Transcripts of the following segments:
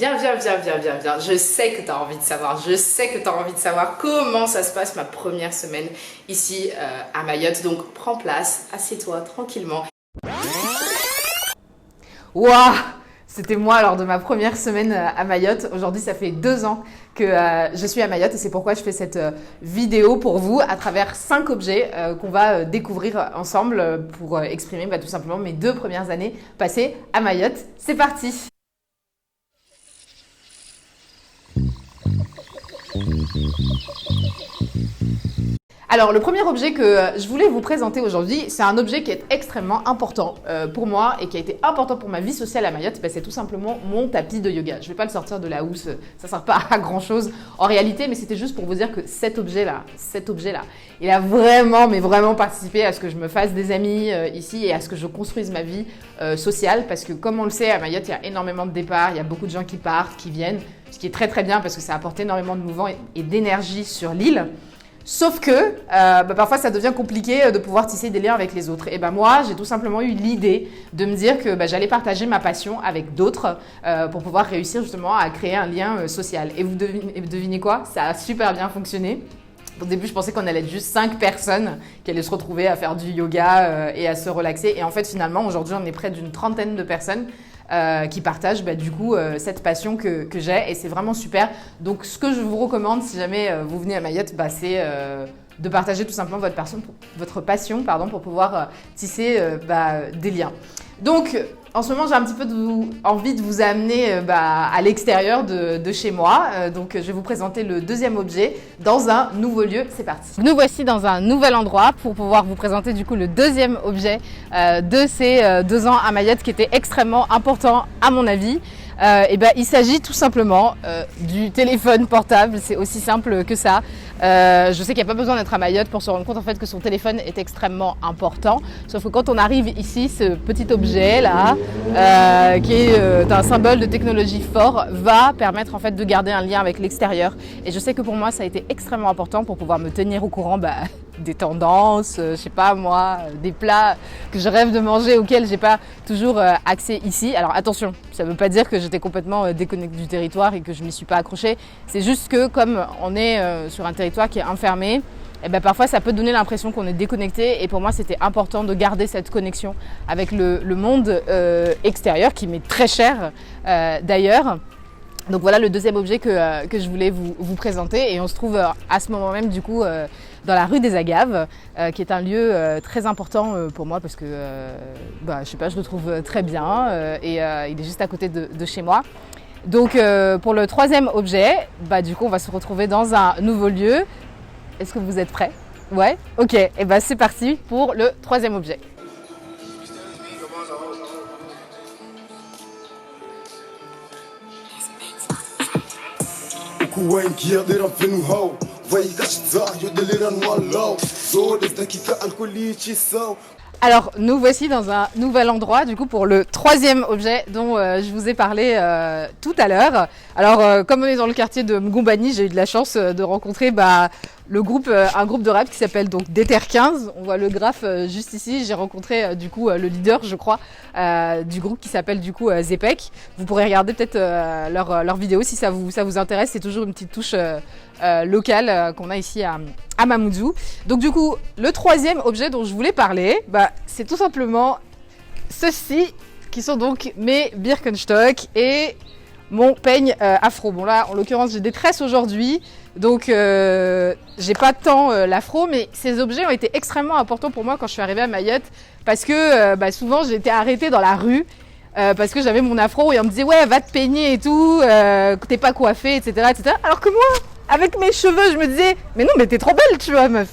Viens. Je sais que tu as envie de savoir. Je sais que tu as envie de savoir comment ça se passe ma première semaine ici à Mayotte. Donc prends place, assieds-toi tranquillement. Waouh! C'était moi lors de ma première semaine à Mayotte. Aujourd'hui, ça fait 2 ans que je suis à Mayotte et c'est pourquoi je fais cette vidéo pour vous à travers 5 objets qu'on va découvrir ensemble pour exprimer tout simplement mes 2 premières années passées à Mayotte. C'est parti! Alors, le premier objet que je voulais vous présenter aujourd'hui, c'est un objet qui est extrêmement important pour moi et qui a été important pour ma vie sociale à Mayotte. C'est tout simplement mon tapis de yoga. Je ne vais pas le sortir de la housse, ça ne sert pas à grand chose en réalité, mais c'était juste pour vous dire que cet objet-là, il a vraiment participé à ce que je me fasse des amis ici et à ce que je construise ma vie sociale. Parce que comme on le sait, à Mayotte, il y a énormément de départs, il y a beaucoup de gens qui partent, qui viennent, ce qui est très bien parce que ça apporte énormément de mouvement et d'énergie sur l'île. Sauf que parfois ça devient compliqué de pouvoir tisser des liens avec les autres. Et moi, j'ai tout simplement eu l'idée de me dire que j'allais partager ma passion avec d'autres pour pouvoir réussir justement à créer un lien social. Et vous devinez quoi? Ça a super bien fonctionné. Au début, je pensais qu'on allait être juste 5 personnes qui allaient se retrouver à faire du yoga et à se relaxer. Et en fait, finalement, aujourd'hui, on est près d'une 30aine de personnes qui partagent cette passion que j'ai et c'est vraiment super. Donc ce que je vous recommande si jamais vous venez à Mayotte, c'est de partager tout simplement votre passion pour pouvoir tisser des liens. Donc en ce moment j'ai un petit peu envie de vous amener à l'extérieur de chez moi. Donc je vais vous présenter le deuxième objet dans un nouveau lieu. C'est parti. Nous voici dans un nouvel endroit pour pouvoir vous présenter du coup le deuxième objet de ces 2 ans à Mayotte qui était extrêmement important à mon avis. Il s'agit tout simplement du téléphone portable, c'est aussi simple que ça. Je sais qu'il n'y a pas besoin d'être à Mayotte pour se rendre compte en fait que son téléphone est extrêmement important. Sauf que quand on arrive ici, ce petit objet là, qui est un symbole de technologie fort, va permettre en fait de garder un lien avec l'extérieur. Et je sais que pour moi, ça a été extrêmement important pour pouvoir me tenir au courant des tendances, je sais pas moi, des plats que je rêve de manger auxquels j'ai pas toujours accès ici. Alors attention, ça veut pas dire que j'étais complètement déconnectée du territoire et que je m'y suis pas accrochée. C'est juste que comme on est sur un territoire qui est enfermé, parfois ça peut donner l'impression qu'on est déconnecté et pour moi c'était important de garder cette connexion avec le monde extérieur qui m'est très cher d'ailleurs. Donc voilà le deuxième objet que je voulais vous présenter et on se trouve à ce moment même du coup dans la rue des Agaves qui est un lieu très important pour moi parce que je le trouve très bien et il est juste à côté de chez moi. Donc pour le troisième objet, du coup on va se retrouver dans un nouveau lieu. Est-ce que vous êtes prêts? Ouais? Ok, et c'est parti pour le troisième objet. Alors, nous voici dans un nouvel endroit, du coup, pour le troisième objet dont je vous ai parlé tout à l'heure. Alors, comme on est dans le quartier de Mgombani, j'ai eu de la chance de rencontrer un groupe de rap qui s'appelle donc Déter 15. On voit le graphe juste ici. J'ai rencontré du coup le leader, je crois, du groupe qui s'appelle du coup Zepek. Vous pourrez regarder peut-être leur vidéo si ça vous intéresse. C'est toujours une petite touche locale qu'on a ici à Mamoudzou. Donc du coup, le troisième objet dont je voulais parler, c'est tout simplement ceux-ci qui sont donc mes Birkenstock et mon peigne afro. Bon là, en l'occurrence, j'ai des tresses aujourd'hui, donc j'ai pas tant l'afro, mais ces objets ont été extrêmement importants pour moi quand je suis arrivée à Mayotte parce que souvent j'ai été arrêtée dans la rue parce que j'avais mon afro et on me disait ouais va te peigner et tout, t'es pas coiffée, etc. Alors que moi, avec mes cheveux, je me disais mais non mais t'es trop belle tu vois meuf.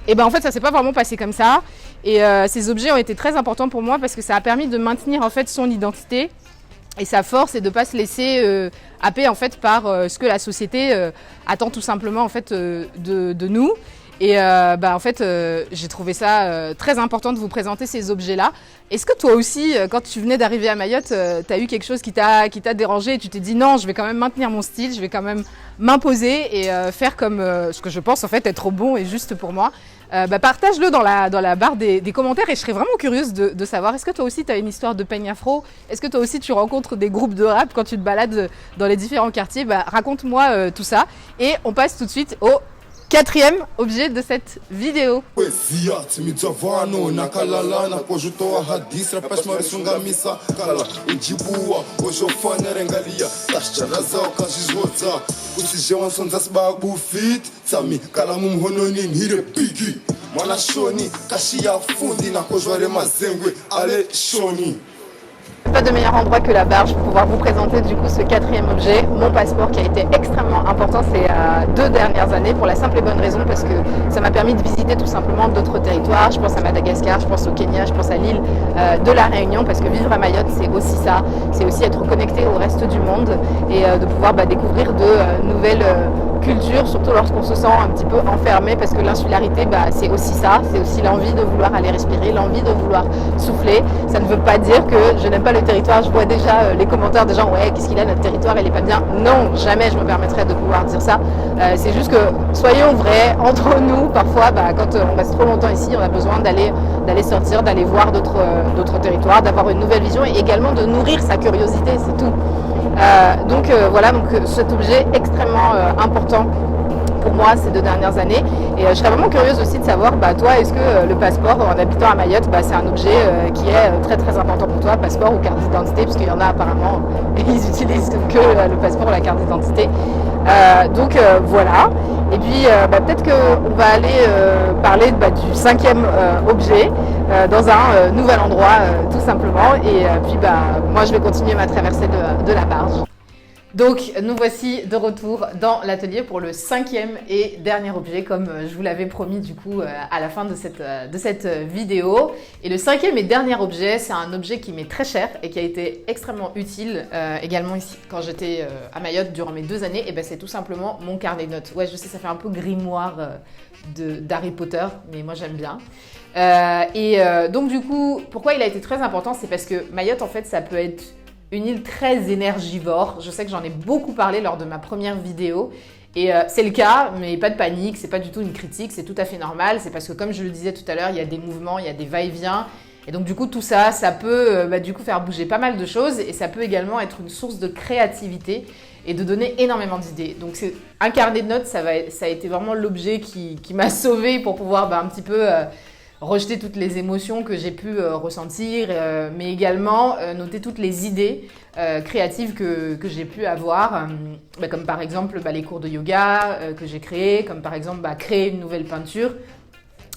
Et en fait ça s'est pas vraiment passé comme ça et ces objets ont été très importants pour moi parce que ça a permis de maintenir en fait son identité et sa force et de pas se laisser happer en fait par ce que la société attend tout simplement en fait de nous. Et en fait, j'ai trouvé ça très important de vous présenter ces objets-là. Est-ce que toi aussi, quand tu venais d'arriver à Mayotte, tu as eu quelque chose qui t'a dérangé et tu t'es dit non, je vais quand même maintenir mon style, je vais quand même m'imposer et faire comme ce que je pense en fait être bon et juste pour moi. Partage-le dans la barre des commentaires et je serais vraiment curieuse de savoir, est-ce que toi aussi tu as une histoire de peigne afro? Est-ce que toi aussi tu rencontres des groupes de rap quand tu te balades dans les différents quartiers? Raconte-moi tout ça et on passe tout de suite au 4e objet de cette vidéo. Pas de meilleur endroit que la barge pour pouvoir vous présenter du coup ce 4e objet, mon passeport qui a été extrêmement important ces 2 dernières années pour la simple et bonne raison parce que ça m'a permis de visiter tout simplement d'autres territoires. Je pense à Madagascar, je pense au Kenya, je pense à l'île de la Réunion parce que vivre à Mayotte c'est aussi ça, c'est aussi être connecté au reste du monde et de pouvoir découvrir de nouvelles cultures, surtout lorsqu'on se sent un petit peu enfermé parce que l'insularité c'est aussi ça, c'est aussi l'envie de vouloir aller respirer, l'envie de vouloir souffler. Ça ne veut pas dire que je n'aime pas le territoire, je vois déjà les commentaires des gens, ouais qu'est-ce qu'il a notre territoire, il est pas bien. Non, jamais je me permettrais de pouvoir dire ça. C'est juste que soyons vrais entre nous, parfois quand on reste trop longtemps ici, on a besoin d'aller sortir, d'aller voir d'autres territoires, d'avoir une nouvelle vision et également de nourrir sa curiosité, c'est tout. Donc cet objet extrêmement important pour moi ces 2 dernières années et je serais vraiment curieuse aussi de savoir toi est-ce que le passeport en habitant à Mayotte c'est un objet qui est très très important pour toi, passeport ou carte d'identité parce qu'il y en a apparemment ils utilisent que le passeport ou la carte d'identité voilà et puis peut-être qu'on va aller parler du 5e objet dans un nouvel endroit tout simplement et puis moi je vais continuer ma traversée de la barge. Donc nous voici de retour dans l'atelier pour le 5e et dernier objet comme je vous l'avais promis du coup à la fin de cette vidéo. Et le 5e et dernier objet, c'est un objet qui m'est très cher et qui a été extrêmement utile également ici quand j'étais à Mayotte durant mes 2 années. Et c'est tout simplement mon carnet de notes. Ouais, je sais, ça fait un peu grimoire d'Harry Potter, mais moi j'aime bien. Donc du coup, pourquoi il a été très important, c'est parce que Mayotte en fait ça peut être une île très énergivore. Je sais que j'en ai beaucoup parlé lors de ma première vidéo et c'est le cas, mais pas de panique, c'est pas du tout une critique, c'est tout à fait normal. C'est parce que comme je le disais tout à l'heure, il y a des mouvements, il y a des va-et-vient et donc du coup tout ça, ça peut du coup faire bouger pas mal de choses et ça peut également être une source de créativité et de donner énormément d'idées. Donc c'est un carnet de notes, ça a été vraiment l'objet qui m'a sauvée pour pouvoir un petit peu rejeter toutes les émotions que j'ai pu ressentir, mais également noter toutes les idées créatives que j'ai pu avoir, comme par exemple les cours de yoga que j'ai créés, comme par exemple créer une nouvelle peinture,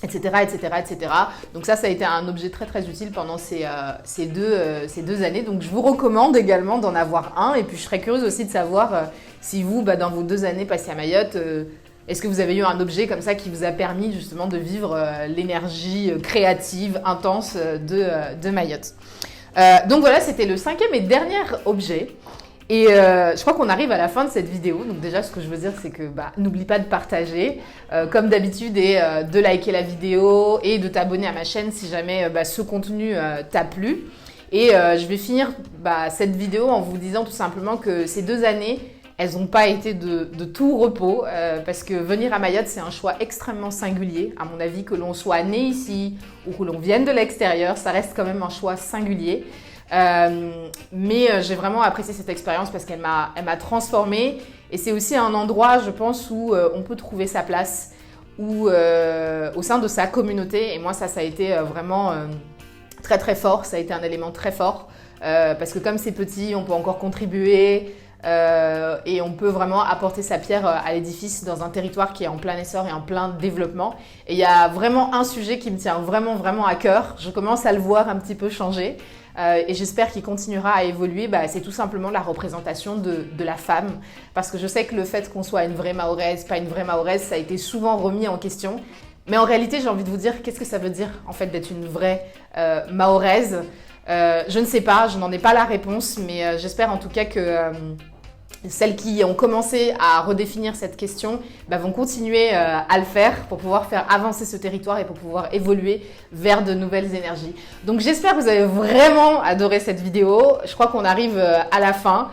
etc., etc., etc. Donc ça a été un objet très très utile pendant ces deux années. Donc je vous recommande également d'en avoir un et puis je serais curieuse aussi de savoir si vous, dans vos 2 années passées à Mayotte, est-ce que vous avez eu un objet comme ça qui vous a permis justement de vivre l'énergie créative, intense de Mayotte. Donc voilà, c'était le 5e et dernier objet. Et je crois qu'on arrive à la fin de cette vidéo. Donc déjà, ce que je veux dire, c'est que n'oublie pas de partager, comme d'habitude, et de liker la vidéo et de t'abonner à ma chaîne si jamais ce contenu t'a plu. Et je vais finir cette vidéo en vous disant tout simplement que ces 2 années, elles n'ont pas été de tout repos parce que venir à Mayotte, c'est un choix extrêmement singulier. À mon avis, que l'on soit né ici ou que l'on vienne de l'extérieur, ça reste quand même un choix singulier. Mais j'ai vraiment apprécié cette expérience parce qu'elle m'a transformée et c'est aussi un endroit, je pense, où on peut trouver sa place au sein de sa communauté. Et moi, ça a été vraiment très très fort, ça a été un élément très fort parce que comme c'est petit, on peut encore contribuer. Et on peut vraiment apporter sa pierre à l'édifice dans un territoire qui est en plein essor et en plein développement. Et il y a vraiment un sujet qui me tient vraiment vraiment à cœur. Je commence à le voir un petit peu changer et j'espère qu'il continuera à évoluer. C'est tout simplement la représentation de la femme. Parce que je sais que le fait qu'on soit une vraie Mahoraise, pas une vraie Mahoraise, ça a été souvent remis en question. Mais en réalité, j'ai envie de vous dire, qu'est-ce que ça veut dire en fait d'être une vraie Mahoraise ? Je ne sais pas, je n'en ai pas la réponse, mais j'espère en tout cas que Celles qui ont commencé à redéfinir cette question vont continuer à le faire pour pouvoir faire avancer ce territoire et pour pouvoir évoluer vers de nouvelles énergies. Donc j'espère que vous avez vraiment adoré cette vidéo. Je crois qu'on arrive à la fin.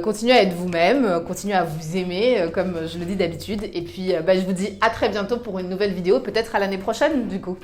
Continuez à être vous-même, continuez à vous aimer comme je le dis d'habitude. Et puis je vous dis à très bientôt pour une nouvelle vidéo, peut-être à l'année prochaine du coup.